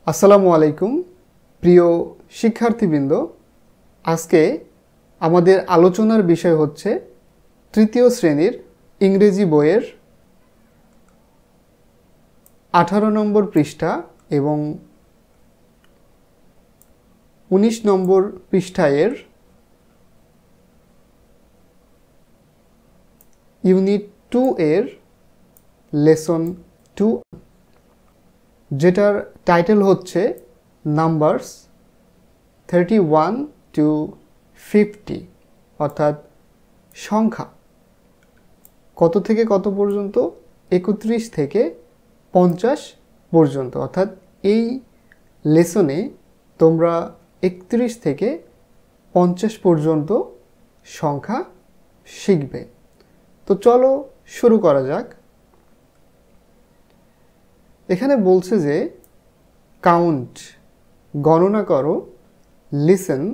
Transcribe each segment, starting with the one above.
আসসালামু আলাইকুম প্রিয় শিক্ষার্থীবৃন্দ। আজকে আমাদের আলোচনার বিষয় হচ্ছে তৃতীয় শ্রেণীর ইংরেজি বইয়ের 18 নম্বর পৃষ্ঠা এবং 19 নম্বর পৃষ্ঠায়ের ইউনিট 2 এর লেসন 2, যেটার টাইটেল হচ্ছে নাম্বারস 31 to 50, অর্থাৎ সংখ্যা কত থেকে কত পর্যন্ত, 31 থেকে 50 পর্যন্ত। অর্থাৎ এই লেসনে তোমরা 31 থেকে 50 পর্যন্ত সংখ্যা শিখবে। তো চলো শুরু করা যাক। এখানে বলছে যে কাউন্ট গণনা করো, লিসেন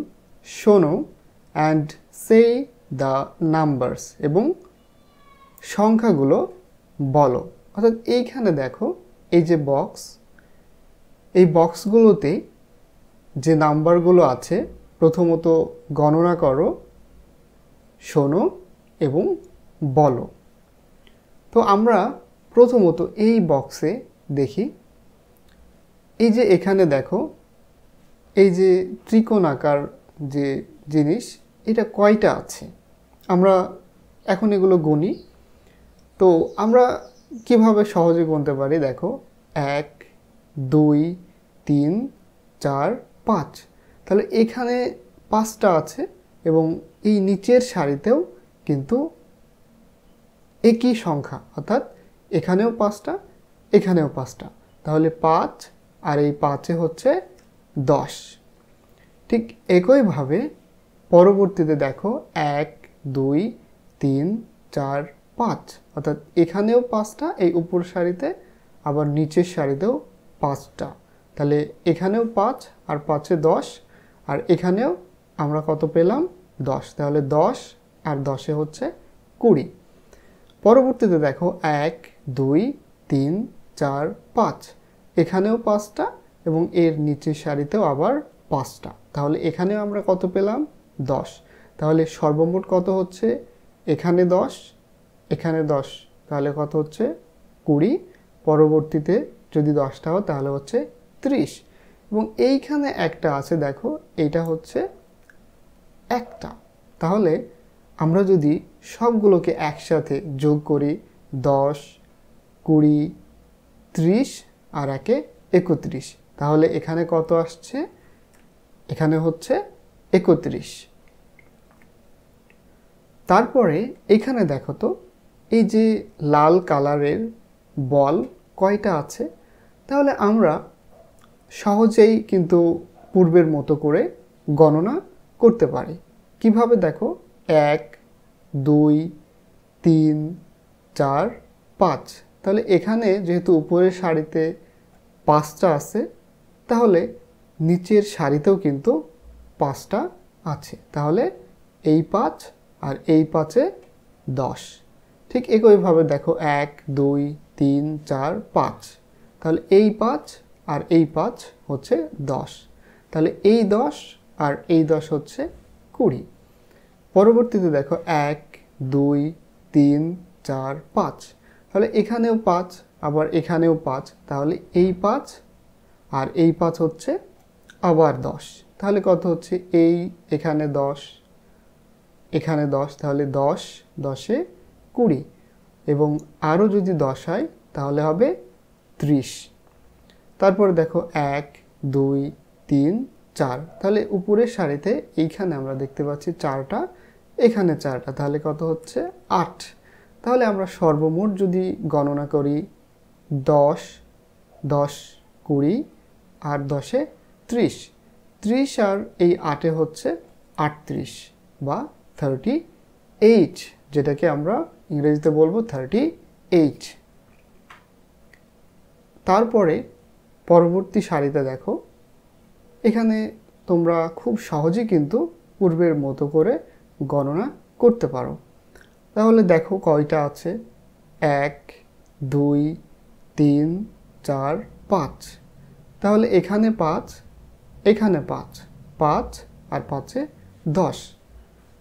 শোনো, অ্যান্ড সে দ্য নাম্বারস এবং সংখ্যাগুলো বলো। অর্থাৎ এইখানে দেখো এই যে বক্স, এই বক্সগুলোতে যে নাম্বারগুলো আছে প্রথমত গণনা করো, শোনো এবং বলো। তো আমরা প্রথমত এই বক্সে দেখি, এই যে এখানে দেখো এই যে ত্রিকোণাকার যে জিনিস, এটা কয়টা আছে আমরা এখন এগুলো গুনি। তো আমরা কিভাবে সহজে গুনতে পারি, দেখো 1 2 3 4 5, তাহলে এখানে 5টা আছে এবং এই নিচের সারিতেও কিন্তু একই সংখ্যা, অর্থাৎ এখানেও 5টা এখানেও 5টা, তাহলে 5 আর এই 5-এ হচ্ছে 10। ঠিক একইভাবে পরবর্তীতে দেখো 1 2 3 4 5, অর্থাৎ এখানেও 5টা এই উপর সারিতে, আবার নিচের সারিতেও 5টা, তাহলে এখানেও 5 আর 5-এ 10, আর এখানেও আমরা কত পেলাম 10, তাহলে 10 আর 10-এ হচ্ছে 20। পরবর্তীতে দেখো 1 2 3 4 5, এখানেও 5টা এবং এর নিচের সারিতেও আবার 5টা, তাহলে এখানেও আমরা কত পেলাম 10, তাহলে সর্বমোট কত হচ্ছে, এখানে 10 এখানে 10, তাহলে কত হচ্ছে 20, পরবর্তীতে যদি 10টা হয় তাহলে হচ্ছে 30, এবং এইখানে একটা আছে দেখো এইটা হচ্ছে একটা। তাহলে আমরা যদি সবগুলোকে একসাথে যোগ করি 10 20 30 আর 1-এ 31, তাহলে এখানে কত আসছে, এখানে হচ্ছে 31। তারপরে এখানে দেখো তো এই যে লাল কালারের বল কয়টা আছে, তাহলে আমরা সহজেই কিন্তু পূর্বের মতো করে গণনা করতে পারি। কিভাবে দেখো 1 2 3 4 5, তাহলে এখানে যেহেতু উপরের সারিতে 5টা আছে, তাহলে নিচের সারিতেও কিন্তু 5টা আছে, তাহলে এই 5 আর এই 5-এ 10। ঠিক একইভাবে দেখো 1 2 3 4 5, তাহলে এই 5 আর এই 5 হচ্ছে 10, তাহলে এই 10 আর এই 10 হচ্ছে 20। পরবর্তীতে দেখো 1 2 3 4 5, তাহলে এখানেও 5 আবার এখানেও 5, তাহলে এই 5 আর এই 5 হচ্ছে আবার 10, তাহলে কত হচ্ছে, এই এখানে 10 এখানে 10, তাহলে 10 10-এ 20, এবং আরও যদি 10 হয় তাহলে হবে 30। তারপরে দেখো 1 2 3 4, তাহলে উপরের সারিতে এইখানে আমরা দেখতে পাচ্ছি 4টা, এখানে 4টা, তাহলে কত হচ্ছে 8। তাহলে আমরা সর্বমোট যদি গণনা করি 10 10 20 আর 10-এ 30, 30 আর এই 8-এ হচ্ছে 38 বা 38, যেটাকে আমরা ইংরেজিতে বলবো 38। তারপরে পরবর্তী সারিতে দেখো এখানে তোমরা খুব সহজেই কিন্তু পূর্বের মতো করে গণনা করতে পারো। তাহলে দেখো কয়টা আছে, 1 2 3 4 5, তাহলে এখানে 5, এখানে 5, 5 আর 5-এ 10।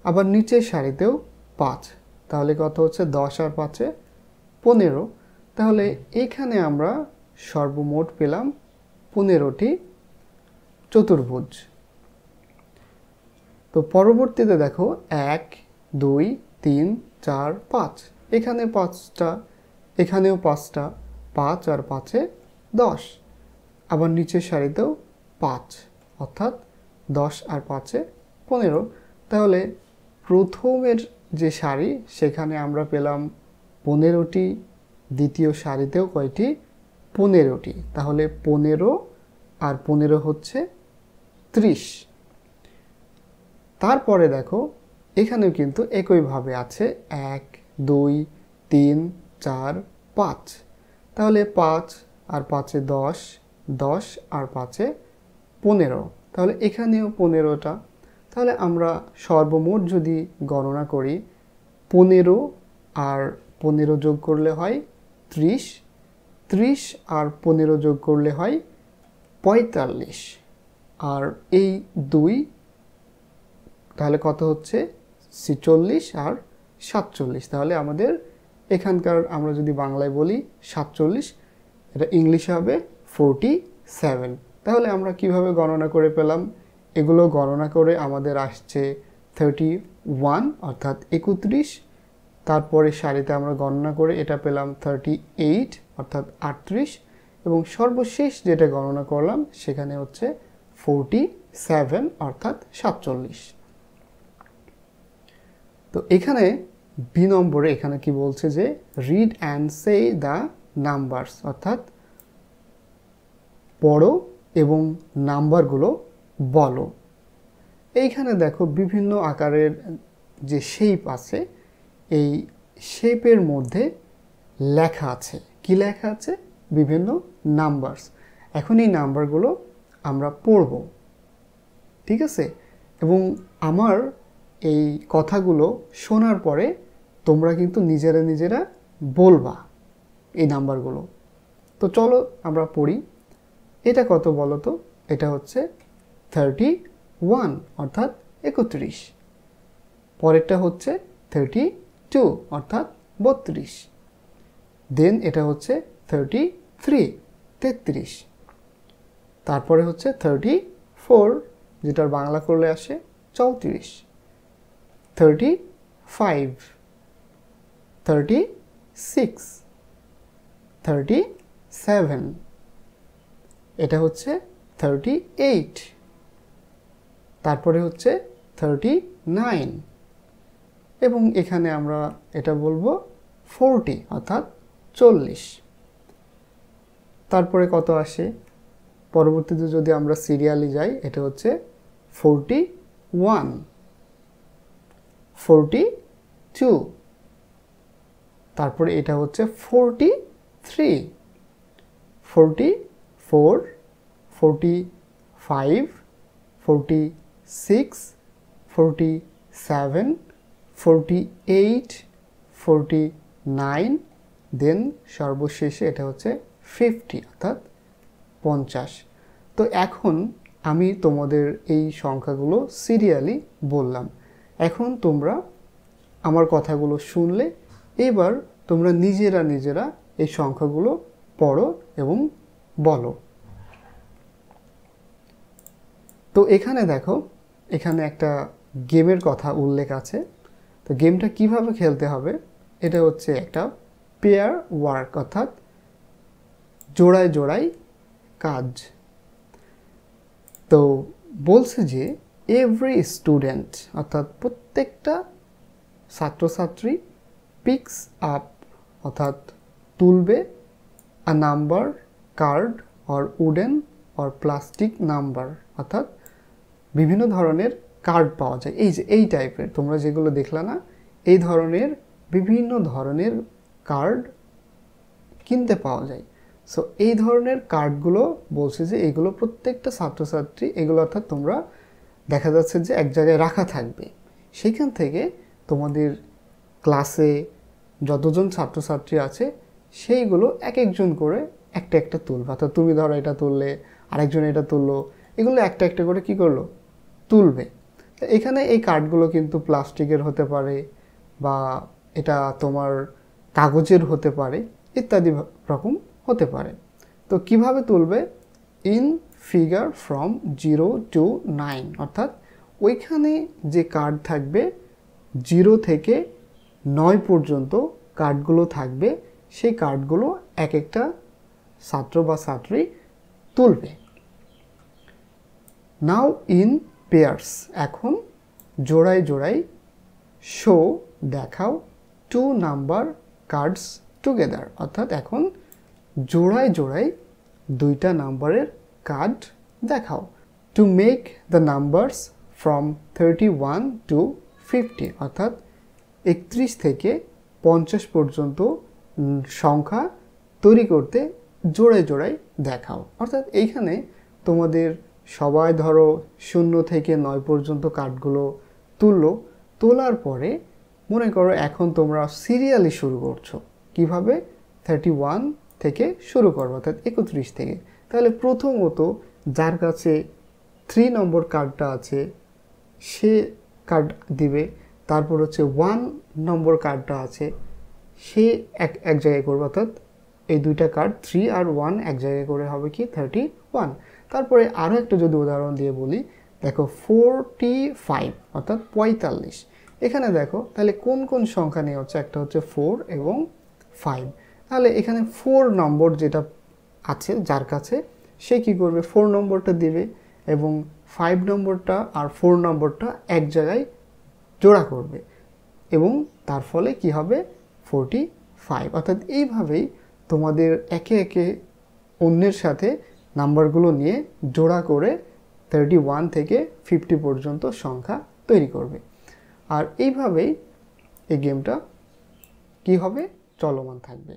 আবার নিচের সারিতেও 5, তাহলে কত হচ্ছে 10 আর 5-এ 15। তাহলে এখানে আমরা সর্বমোট পেলাম 15টি চতুর্ভুজ। তো পরবর্তীতে দেখো 1, 2, 3, 4, 5, এখানে 5টা, এখানেও 5টা, 5 আর 5-এ 10। আবার নিচের সারিতেও 5, অর্থাৎ 10 আর 5-এ 15। তাহলে প্রথমের যে সারি সেখানে আমরা পেলাম 15টি, দ্বিতীয় সারিতেও কয়টি? 15টি। তাহলে 15 আর 15 হচ্ছে 30। তারপরে দেখো এখানেও কিন্তু একইভাবে আছে 1, 2, 3, 4, 5। তাহলে 5 আর 5-এ 10, 10 আর 5-এ 15। তাহলে এখানেও 15টা। তাহলে আমরা সর্বমোট যদি গণনা করি 15 আর 15 যোগ করলে হয় 30, 30 আর 15 যোগ করলে হয় 45। আর এই 2, তাহলে কত হচ্ছে 46 আর 47। তাহলে আমাদের এখানকার আমরা যদি বাংলায় বলি 47, এটা ইংলিশে হবে 47। তাহলে আমরা কিভাবে গণনা করে পেলাম? এগুলো গণনা করে আমাদের আসছে 31, অর্থাৎ 31। তারপরে সারিতে আমরা গণনা করে এটা পেলাম 38, অর্থাৎ 38। এবং সর্বশেষ যেটা গণনা করলাম সেখানে হচ্ছে 47, অর্থাৎ 47। তো এখানে বি নম্বরে এখানে কি বলছে যে read and say the numbers, অর্থাৎ পড়ো এবং নাম্বারগুলো বলো। এইখানে দেখো বিভিন্ন আকারের যে শেপ আছে, এই শেপের মধ্যে লেখা আছে। কি লেখা আছে? বিভিন্ন নাম্বারস। এখন এই নাম্বারগুলো আমরা পড়ব, ঠিক আছে? এবং আমার এই কথাগুলো শোনার পরে তোমরা কিন্তু নিজেরা নিজেরা বলবা এই নাম্বারগুলো। তো চলো আমরা পড়ি। এটা কত বলো তো? এটা হচ্ছে 31, অর্থাৎ 31। পরেরটা হচ্ছে 32, অর্থাৎ 32। দেন এটা হচ্ছে 33, 33। তারপরে হচ্ছে 34, যেটার বাংলা করলে আসে 34। 35, 36, 37। এটা হচ্ছে 38। তারপরে হচ্ছে 39। এবং এখানে আমরা এটা বলবো 40, অর্থাৎ 40। তারপরে কত আসে? পরবর্তীতে যদি আমরা সিরিয়ালি যাই, এটা হচ্ছে 41, 42। তারপরে এটা হচ্ছে 43, 44, 45, 46, 47, 48, 49। দেন সর্বশেষে এটা হচ্ছে 50, অর্থাৎ 50। তো এখন আমি তোমাদের এই সংখ্যাগুলো সিরিয়ালি বললাম। এখন তোমরা আমার কথাগুলো শুনলে, এবার তোমরা নিজেরা নিজেরা এই সংখ্যাগুলো পড়ো এবং বলো। তো এখানে দেখো, এখানে একটা গেমের কথা উল্লেখ আছে। তো গেমটা কিভাবে খেলতে হবে? এটা হচ্ছে একটা পেয়ার ওয়ার্ক, অর্থাৎ জোড়ায় জোড়ায় কাজ। তো বলছে যে এভরি স্টুডেন্ট, অর্থাৎ প্রত্যেকটা ছাত্রছাত্রী, পিকস আপ, অর্থাৎ তুলবে, আ number, card or wooden or plastic number, অর্থাৎ বিভিন্ন ধরনের কার্ড পাওয়া যায়। এই যে এই টাইপের তোমরা যেগুলো দেখলা না, এই ধরনের বিভিন্ন ধরনের কার্ড কিনতে পাওয়া যায়। সো এই ধরনের কার্ডগুলো বলছে যে এগুলো প্রত্যেকটা ছাত্রছাত্রী, এগুলো অর্থাৎ তোমরা দেখা যাচ্ছে যে এক জায়গায় রাখা থাকবে। সেখান থেকে তোমাদের ক্লাসে যতজন ছাত্রছাত্রী আছে সেইগুলো এক একজন করে একটা একটা তুলবে। অর্থাৎ তুমি ধরো এটা তুললে, আরেকজন এটা তুললো, এগুলো একটা একটা করে কি করলো, তুলবে। এখানে এই কার্ডগুলো কিন্তু প্লাস্টিকের হতে পারে বা এটা তোমার কাগজের হতে পারে, ইত্যাদি রকম হতে পারে। তো কিভাবে তুলবে, ইন ফিগার ফ্রম 0 to 9, অর্থাৎ ওইখানে যে কার্ড থাকবে 0 থেকে 9 পর্যন্ত কার্ডগুলো থাকবে, সেই কার্ডগুলো এক একটা ছাত্র বা ছাত্রী তুলবে। নাও ইন পেয়ার্স, এখন জোড়ায় জোড়ায় শো দেখাও 2 নাম্বার কার্ডস টুগেদার, অর্থাৎ এখন জোড়ায় জোড়ায় 2টা নাম্বারের কার্ড দেখাও। To make the numbers from 31 to 50, অর্থাৎ 31 থেকে 50 পর্যন্ত সংখ্যা তৈরি করতে জোড়ায় জোড়ায় দেখাও। অর্থাৎ এইখানে তোমাদের সবাই ধরো 0 থেকে 9 পর্যন্ত কার্ডগুলো তুললো, তোলার পরে মনে করো এখন তোমরা সিরিয়ালি শুরু করছো। কিভাবে, 31 থেকে শুরু করো, অর্থাৎ 31 থেকে। তাহলে প্রথমত যার কাছে 3 নম্বর কার্ডটা আছে সে কার্ড দিবে, তারপর হচ্ছে 1 নম্বর কার্ডটা আছে সে এক জায়গায় করবে, অর্থাৎ এই 2টা কার্ড 3 আর 1 এক জায়গায় করে হবে কি 31। তারপরে আরও একটা যদি উদাহরণ দিয়ে বলি, দেখো 45 অর্থাৎ 45, এখানে দেখো তাহলে কোন কোন সংখ্যা নিয়ে হচ্ছে, একটা হচ্ছে 4 এবং 5। তাহলে এখানে 4 নম্বর যেটা আছে যার কাছে সে কি করবে, 4 নম্বরটা দিবে এবং 5 নম্বরটা আর 4 নম্বরটা এক জায়গায় জোড়া করবে এবং তার ফলে কি হবে 45। অর্থাৎ এইভাবেই তোমাদের একে একে অন্যের সাথে নাম্বারগুলো নিয়ে জোড়া করে 31 থেকে 50 পর্যন্ত সংখ্যা তৈরি করবে। আর এইভাবেই এই গেমটা কি হবে, চলমান থাকবে।